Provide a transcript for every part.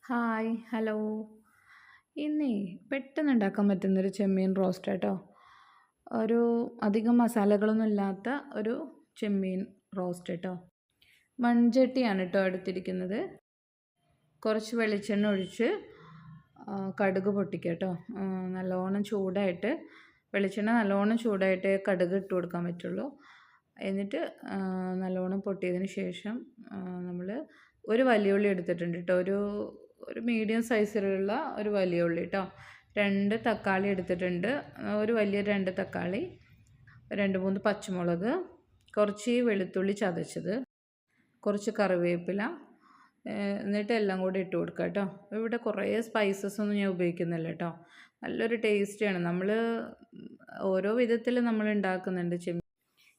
Hi hello. ഇന്നേ പെട്ടെന്ന് ഉണ്ടാക്കാൻ പറ്റുന്നൊരു ചെമ്മീൻ റോസ്റ്റ് കേട്ടോ. ഒരു അധികം മസാലകളൊന്നും ഇല്ലാത്ത ഒരു ചെമ്മീൻ റോസ്റ്റ് കേട്ടോ. മൺചട്ടിയാണ് കേട്ടോ എടുത്തിരിക്കുന്നത്. കുറച്ച് വെളിച്ചെണ്ണ ഒഴിച്ച് കടുക് പൊട്ടിക്കുക കേട്ടോ. നല്ലോണം ചൂടായിട്ട് വെളിച്ചെണ്ണ നല്ലോണം ചൂടായിട്ട് കടുക് ഇട്ട് കൊടുക്കാൻ പറ്റുള്ളൂ. എന്നിട്ട് നല്ലോണം പൊട്ടിയതിന് ശേഷം നമ്മൾ ഒരു വലിയ ഉള്ളി എടുത്തിട്ടുണ്ട് കേട്ടോ. ഒരു മീഡിയം സൈസിലുള്ള ഒരു വലിയ ഉള്ളി കേട്ടോ. 2 തക്കാളി എടുത്തിട്ടുണ്ട്. ഒരു വലിയ 2 തക്കാളി, 2-3 പച്ചമുളക്, കുറച്ച് വെളുത്തുള്ളി ചതച്ചത്, കുറച്ച് കറിവേപ്പില, എന്നിട്ട് എല്ലാം കൂടി ഇട്ട് കൊടുക്കുക കേട്ടോ. ഇവിടെ കുറേ സ്പൈസസ് ഒന്നും ഞാൻ ഉപയോഗിക്കുന്നില്ല കേട്ടോ. നല്ലൊരു ടേസ്റ്റിയാണ്. നമ്മൾ ഓരോ വിധത്തിൽ നമ്മൾ ഉണ്ടാക്കുന്നുണ്ട് ചെമ്മീൻ.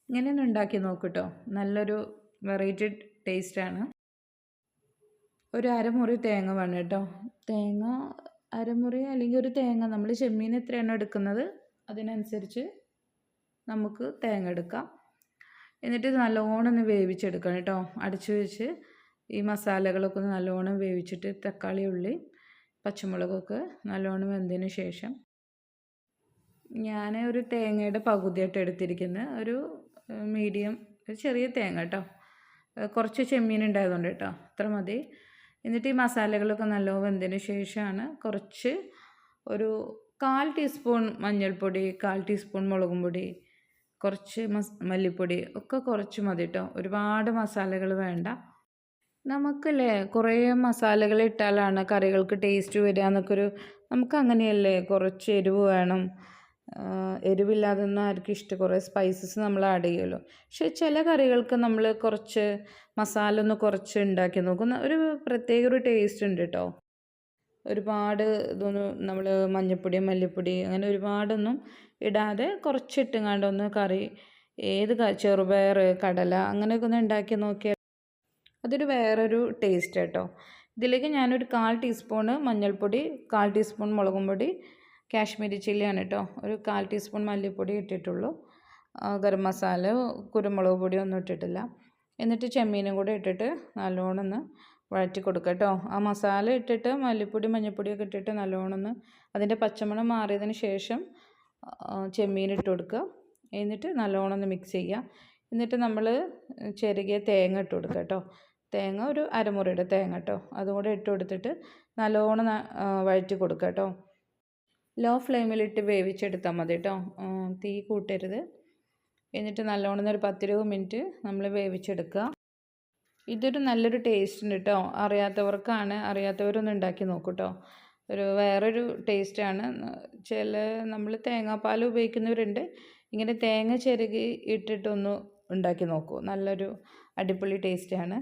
ഇങ്ങനെയൊന്ന് ഉണ്ടാക്കി നോക്കൂ കേട്ടോ. നല്ലൊരു വെറൈറ്റി ടേസ്റ്റാണ്. ഒരു അരമുറി തേങ്ങ വേണം കേട്ടോ. തേങ്ങ അരമുറി അല്ലെങ്കിൽ ഒരു തേങ്ങ, നമ്മൾ ചെമ്മീൻ എത്രയാണോ എടുക്കുന്നത് അതിനനുസരിച്ച് നമുക്ക് തേങ്ങ എടുക്കാം. എന്നിട്ട് ഇത് നല്ലോണം ഒന്ന് വേവിച്ചെടുക്കണം കേട്ടോ. അടച്ചു വെച്ച് ഈ മസാലകളൊക്കെ ഒന്ന് നല്ലോണം വേവിച്ചിട്ട് തക്കാളി, ഉള്ളി, പച്ചമുളകൊക്കെ നല്ലോണം വെന്തതിന് ശേഷം ഞാൻ ഒരു തേങ്ങയുടെ പകുതിയായിട്ട് എടുത്തിരിക്കുന്നത്. ഒരു മീഡിയം ഒരു ചെറിയ തേങ്ങ കേട്ടോ. കുറച്ച് ചെമ്മീൻ ഉണ്ടായതുകൊണ്ട് കേട്ടോ, അത്ര മതി. എന്നിട്ട് ഈ മസാലകളൊക്കെ നല്ലോണം വെന്തതിന് ശേഷമാണ് കുറച്ച് ഒരു 1/4 ടീസ്പൂൺ മഞ്ഞൾപ്പൊടി, 1/4 ടീസ്പൂൺ മുളകും പൊടി, കുറച്ച് മല്ലിപ്പൊടി ഒക്കെ കുറച്ച് മതി കേട്ടോ. ഒരുപാട് മസാലകൾ വേണ്ട. നമുക്കല്ലേ കുറേ മസാലകൾ ഇട്ടാലാണ് കറികൾക്ക് ടേസ്റ്റ് വരിക എന്നൊക്കെ നമുക്ക് അങ്ങനെയല്ലേ, കുറച്ച് എരിവ് വേണം. എരിവില്ലാതൊന്നും ആർക്കും ഇഷ്ടം, കുറേ സ്പൈസസ് നമ്മൾ ആഡ് ചെയ്യുമല്ലോ. പക്ഷേ ചില കറികൾക്ക് നമ്മൾ കുറച്ച് മസാല ഒന്ന് കുറച്ച് ഉണ്ടാക്കി നോക്കും, ഒരു പ്രത്യേക ഒരു ടേസ്റ്റ് ഉണ്ട് കേട്ടോ. ഒരുപാട് ഇതൊന്നും നമ്മൾ മഞ്ഞൾപ്പൊടി, മല്ലിപ്പൊടി അങ്ങനെ ഒരുപാടൊന്നും ഇടാതെ കുറച്ചിട്ടുങ്ങാണ്ടൊന്ന് കറി, ചെറുപയർ, കടല അങ്ങനെയൊക്കെ ഒന്ന് ഉണ്ടാക്കി നോക്കിയാൽ അതൊരു വേറൊരു ടേസ്റ്റ് കേട്ടോ. ഇതിലേക്ക് ഞാനൊരു 1/4 ടീസ്പൂണ് മഞ്ഞൾപ്പൊടി, 1/4 ടീസ്പൂൺ മുളകും പൊടി, കാശ്മീരി ചില്ലിയാണ് കേട്ടോ, ഒരു 1/4 ടീസ്പൂൺ മല്ലിപ്പൊടി ഇട്ടിട്ടുള്ളൂ. ഗരം മസാല, കുരുമുളക് പൊടി ഒന്നും ഇട്ടിട്ടില്ല. എന്നിട്ട് ചെമ്മീനും കൂടെ ഇട്ടിട്ട് നല്ലോണം ഒന്ന് വഴറ്റി കൊടുക്കുക കേട്ടോ. ആ മസാല ഇട്ടിട്ട് മല്ലിപ്പൊടി, മഞ്ഞൾപ്പൊടിയൊക്കെ ഇട്ടിട്ട് നല്ലോണം ഒന്ന് അതിൻ്റെ പച്ചമണം മാറിയതിന് ശേഷം ചെമ്മീൻ ഇട്ട് കൊടുക്കുക. എന്നിട്ട് നല്ലോണം ഒന്ന് മിക്സ് ചെയ്യുക. എന്നിട്ട് നമ്മൾ ചെറുകിയ തേങ്ങ ഇട്ട് കൊടുക്കുക കേട്ടോ. തേങ്ങ ഒരു അരമുറിയുടെ തേങ്ങ കേട്ടോ, അതും കൂടെ ഇട്ട് കൊടുത്തിട്ട് നല്ലോണം വഴറ്റി കൊടുക്കുക കേട്ടോ. ലോ ഫ്ലെയിമിലിട്ട് വേവിച്ചെടുത്താൽ മതി കേട്ടോ, തീ കൂട്ടരുത്. എന്നിട്ട് നല്ലോണം ഒരു 10-20 മിനിറ്റ് നമ്മൾ വേവിച്ചെടുക്കുക. ഇതൊരു നല്ലൊരു ടേസ്റ്റ് ഉണ്ട് കേട്ടോ. അറിയാത്തവരൊന്നും ഉണ്ടാക്കി നോക്കൂ കേട്ടോ. വേറൊരു ടേസ്റ്റാണ്. നമ്മൾ തേങ്ങാപ്പാൽ ഉപയോഗിക്കുന്നവരുണ്ട്. ഇങ്ങനെ തേങ്ങ ചിരകി ഇട്ടിട്ടൊന്ന് ഉണ്ടാക്കി നോക്കൂ, നല്ലൊരു അടിപൊളി ടേസ്റ്റാണ്.